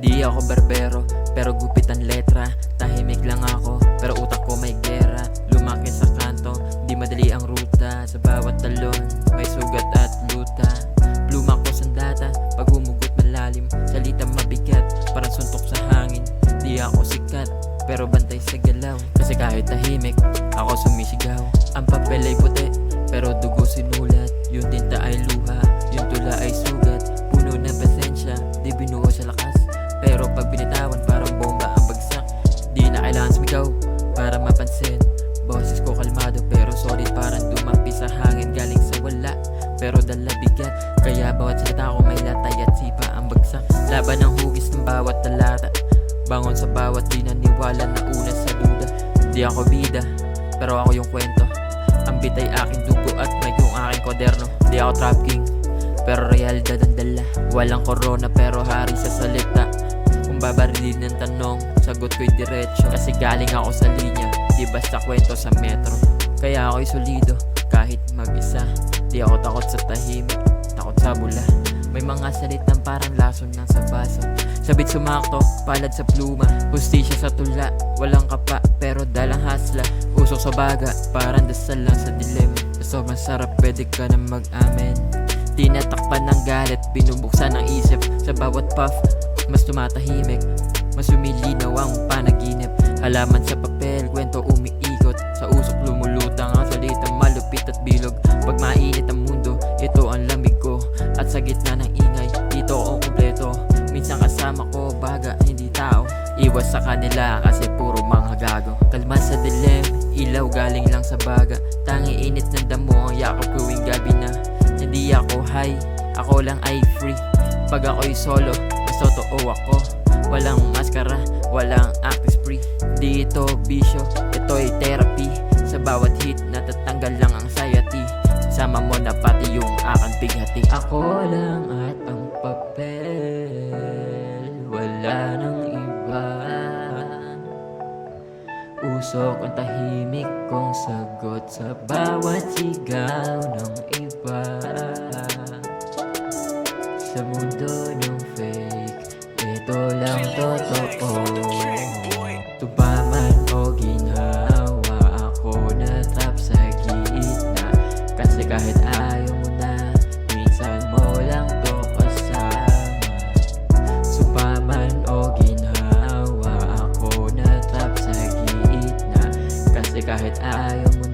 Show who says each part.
Speaker 1: Di ako barbero, pero gupit ang letra. Tahimik lang ako, pero utak ko may gera. Lumaki sa kanto, di madali ang ruta. Sa bawat talon, may sugat at luta. Pluma ko sandata, pag humugot malalim. Salita mabigat, parang suntok sa hangin. Di ako sikat, pero bantay sa galaw. Kasi kahit tahimik, ako sumisigaw. Ang papel ay puti, pero dugo sinulat. Yung tinta ay luha, yung tula ay sugat. Puno ng pasensya, di binuo sa lakas. Pero pag binitawan parang bomba ang bagsak. Di na kailangan sumigaw para mapansin. Boses ko kalmado pero solid, parang dumampi sa hangin galing sa wala. Pero dala bigat, kaya bawat salita ko may latay at sipa ang bagsak. Laban ng hugis ng bawat talata, bangon sa bawat di naniwala na una sa duda. Di ako bida, pero ako yung kwento. Ang beat ay aking dugo at may yung aking kwaderno. Di ako trap king, pero realidad ang dala. Walang corona pero hari sa salita. Kung babarilin ng tanong, sagot ko'y diretso. Kasi galing ako sa linya, di basta kwento sa metro. Kaya ako'y solido, kahit mag-isa. Di ako takot sa tahimik, takot sa bula. May mga salitang parang lason ng sa baso. Sabit sumakto, palad sa pluma. Hustisya sa tula, walang kapa pero dalang hasla. Usok sa baga, parang dasal lang sa dilim. Sa sobrang sarap, pwede ka na mag-amen. Tinatakpan ng galit, binubuksan ang isip. Sa bawat puff, mas tumatahimik, mas umilinaw ang panaginip. Halaman sa papel, kwento umiikot. Sa usok lumulutang ang salitang malupit at bilog. Pag mainit ang mundo, ito ang lamig ko. At sa gitna ng ingay, dito ako kumpleto. Minsan kasama ko baga, hindi tao. Iwas sa kanila kasi puro mga gago. Kalma sa dilim, ilaw galing lang sa baga. Tangi init ng damo ang yakap tuwing gabi na. Hindi ako high, ako lang ay free. Pag ako'y solo, mas totoo ako. Walang maskara, walang acting spree. Di ito bisyo, ito'y therapy. Sa bawat hit, natatanggal lang ang anxiety. Sama mo na pati yung aking bighati. Ako lang at ang papel, wala nang iba. Usok ang tahimik kong sagot sa bawat sigaw ng iba. Sa mundo ng fake, ito lang totoo. Tubaman o ginhawa, ako na trap sa gitna. Kasi kahit ayaw mo na, minsan mo lang to kasama. Supaman o ginhawa, ako na trap sa gitna. Kasi kahit ayaw mo na,